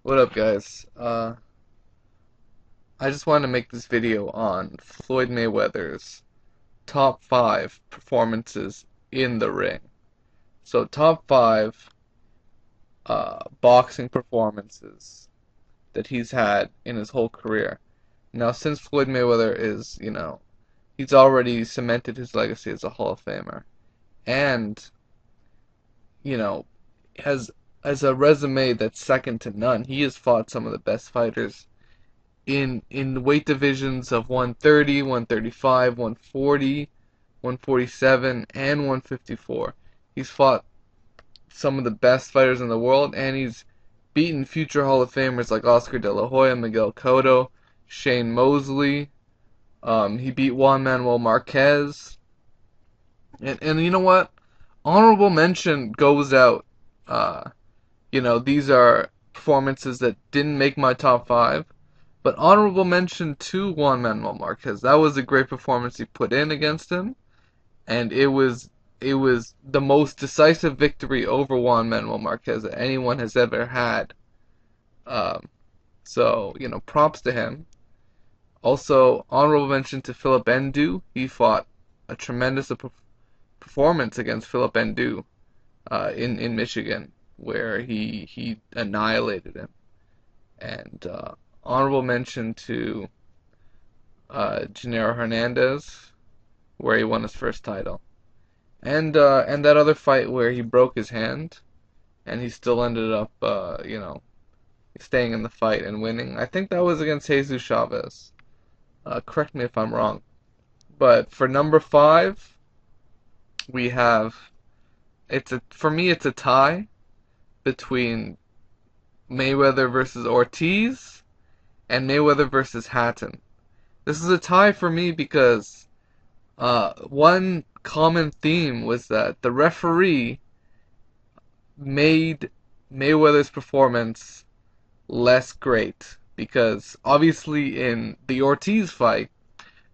What up, guys? I just wanted to make this video on Floyd Mayweather's top 5 performances in the ring. So, top 5 boxing performances that he's had in his whole career. Now, since Floyd Mayweather is, he's already cemented his legacy as a Hall of Famer, and, you know, has a resume that's second to none. He has fought some of the best fighters in weight divisions of 130, 135, 140, 147, and 154. He's fought some of the best fighters in the world, and he's beaten future Hall of Famers like Oscar De La Hoya, Miguel Cotto, Shane Mosley. He beat Juan Manuel Marquez. And you know what? Honorable mention goes out. Uh, these are performances that didn't make my top 5. But honorable mention to Juan Manuel Marquez. That was a great performance he put in against him, and it was the most decisive victory over Juan Manuel Marquez that anyone has ever had. Um, so props to him. Also, honorable mention to Philip Ndu. He fought a tremendous performance against Philip Ndu in Michigan, where he annihilated him. And honorable mention to Gennaro Hernandez, where he won his first title, and that other fight where he broke his hand, and he still ended up, staying in the fight and winning. I think that was against Jesus Chavez. Correct me if I'm wrong. But for number 5, we have for me it's a tie between Mayweather versus Ortiz and Mayweather versus Hatton. This is a tie for me because one common theme was that the referee made Mayweather's performance less great. Because obviously in the Ortiz fight,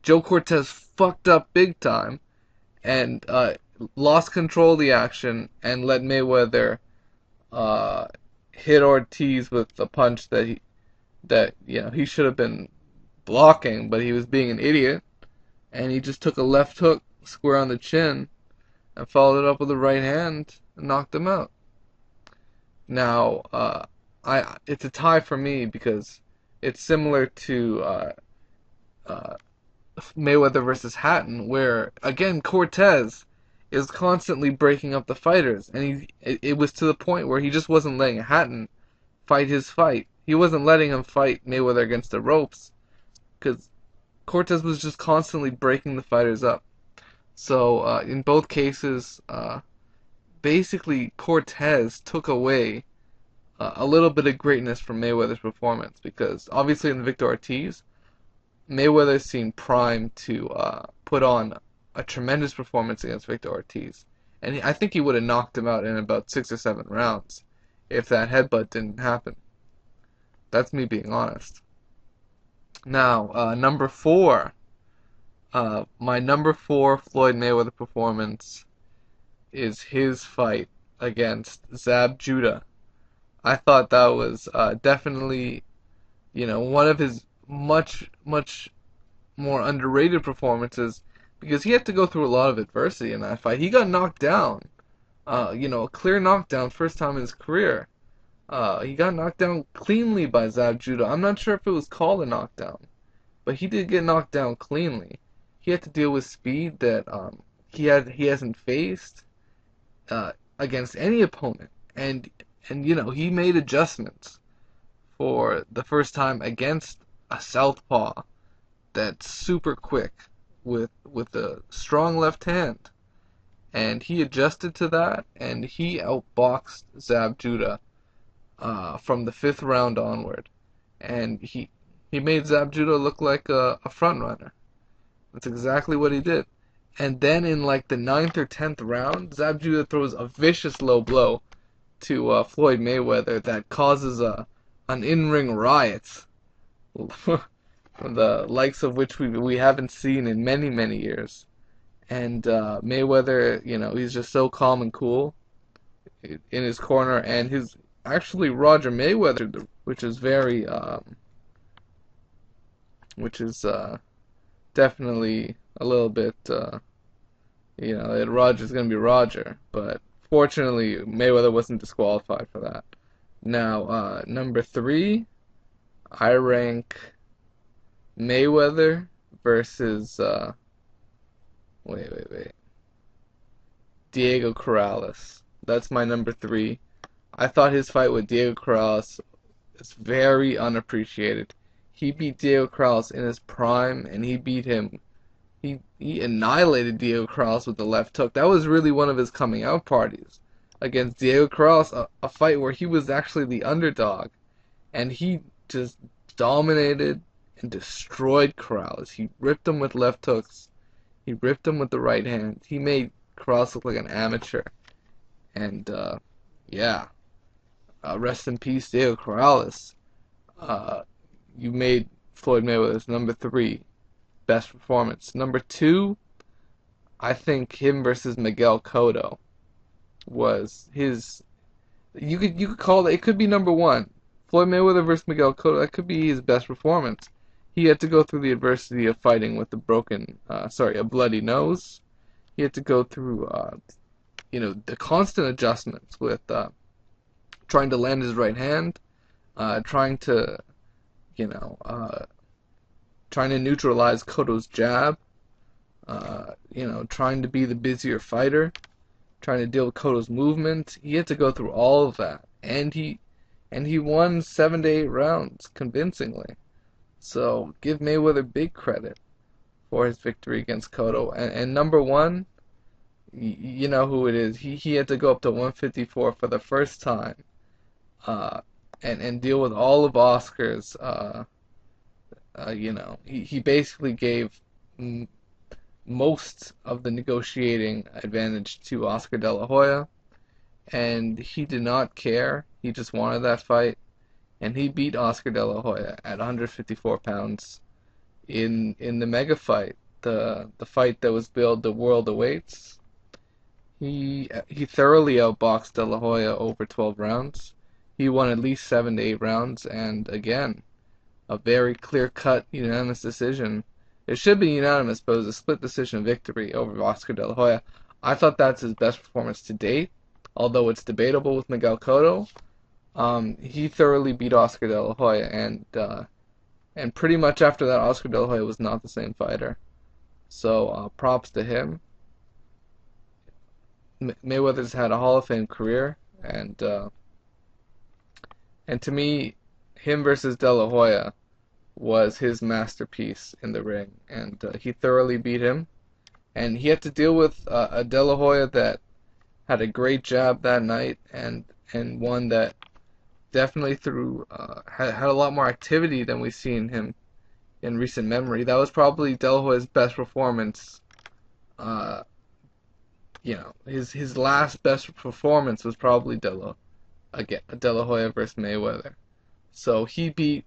Joe Cortez fucked up big time and lost control of the action and let Mayweather uh, hit Ortiz with a punch that he should have been blocking, but he was being an idiot, and he just took a left hook square on the chin and followed it up with a right hand and knocked him out. Now, I it's a tie for me because it's similar to uh, Mayweather versus Hatton, where again Cortez is constantly breaking up the fighters, and it was to the point where he just wasn't letting Hatton fight his fight. He wasn't letting him fight Mayweather against the ropes because Cortez was just constantly breaking the fighters up. So in both cases, basically Cortez took away a little bit of greatness from Mayweather's performance because obviously in the Victor Ortiz, Mayweather seemed primed to put on a tremendous performance against Victor Ortiz, and I think he would have knocked him out in about 6 or 7 rounds if that headbutt didn't happen. That's me being honest. Now, number 4. My number 4 Floyd Mayweather performance is his fight against Zab Judah. I thought that was definitely, one of his much more underrated performances because he had to go through a lot of adversity in that fight. He got knocked down, a clear knockdown, first time in his career. He got knocked down cleanly by Zab Judah. I'm not sure if it was called a knockdown, but he did get knocked down cleanly. He had to deal with speed that he hasn't faced against any opponent, and he made adjustments for the first time against a southpaw that's super quick with a strong left hand, and he adjusted to that, and he outboxed Zab Judah from the 5th round onward, and he made Zab Judah look like a front runner. That's exactly what he did. And then in like the 9th or 10th round, Zab Judah throws a vicious low blow to Floyd Mayweather that causes an in-ring riot, the likes of which we haven't seen in many years. And Mayweather, he's just so calm and cool in his corner, and actually Roger Mayweather, which is definitely a little bit, that Roger's gonna be Roger. But fortunately, Mayweather wasn't disqualified for that. Now, number three, I rank Mayweather versus wait, Diego Corrales. That's my number three. I thought his fight with Diego Corrales is very unappreciated. He beat Diego Corrales in his prime, and he beat him. He annihilated Diego Corrales with the left hook. That was really one of his coming out parties against Diego Corrales, a fight where he was actually the underdog, and he just dominated and destroyed Corrales. He ripped him with left hooks. He ripped him with the right hand. He made Corrales look like an amateur. And yeah, rest in peace, Diego Corrales. Uh, you made Floyd Mayweather's number three best performance. Number two, I think him versus Miguel Cotto was his. You could call it could be number one. Floyd Mayweather versus Miguel Cotto. That could be his best performance. He had to go through the adversity of fighting with a bloody nose. He had to go through, the constant adjustments with trying to land his right hand, trying to, you know, trying to neutralize Cotto's jab, trying to be the busier fighter, trying to deal with Cotto's movement. He had to go through all of that, and he won 7 to 8 rounds convincingly. So give Mayweather big credit for his victory against Cotto. And number one, you know who it is. He had to go up to 154 for the first time, and deal with all of Oscar's. He basically gave most of the negotiating advantage to Oscar De La Hoya, and he did not care. He just wanted that fight, and he beat Oscar De La Hoya at 154 pounds in the mega fight, the fight that was billed The World Awaits. He thoroughly outboxed De La Hoya over 12 rounds. He won at least 7 to 8 rounds, and again, a very clear-cut unanimous decision. It should be unanimous, but it was a split decision victory over Oscar De La Hoya. I thought that's his best performance to date, although it's debatable with Miguel Cotto. He thoroughly beat Oscar De La Hoya, and pretty much after that, Oscar De La Hoya was not the same fighter. So props to him. Mayweather's had a Hall of Fame career, and to me, him versus De La Hoya was his masterpiece in the ring, and he thoroughly beat him. And he had to deal with a De La Hoya that had a great jab that night, and one that definitely had a lot more activity than we've seen him in recent memory. That was probably De La Hoya's best performance. His last best performance was probably De La Hoya versus Mayweather. So he beat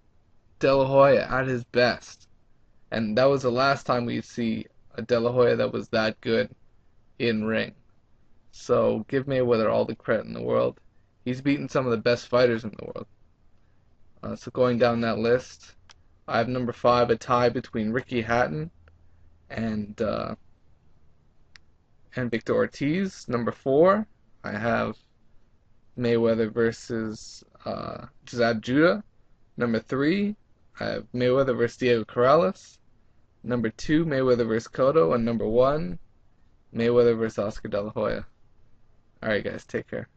De La Hoya at his best, and that was the last time we'd see a De La Hoya that was that good in ring. So give Mayweather all the credit in the world. He's beaten some of the best fighters in the world. So going down that list, I have number 5, a tie between Ricky Hatton and Victor Ortiz. Number 4, I have Mayweather versus Jazab Judah. Number 3, I have Mayweather versus Diego Corrales. Number 2, Mayweather versus Cotto. And number 1, Mayweather versus Oscar De La Hoya. Alright guys, take care.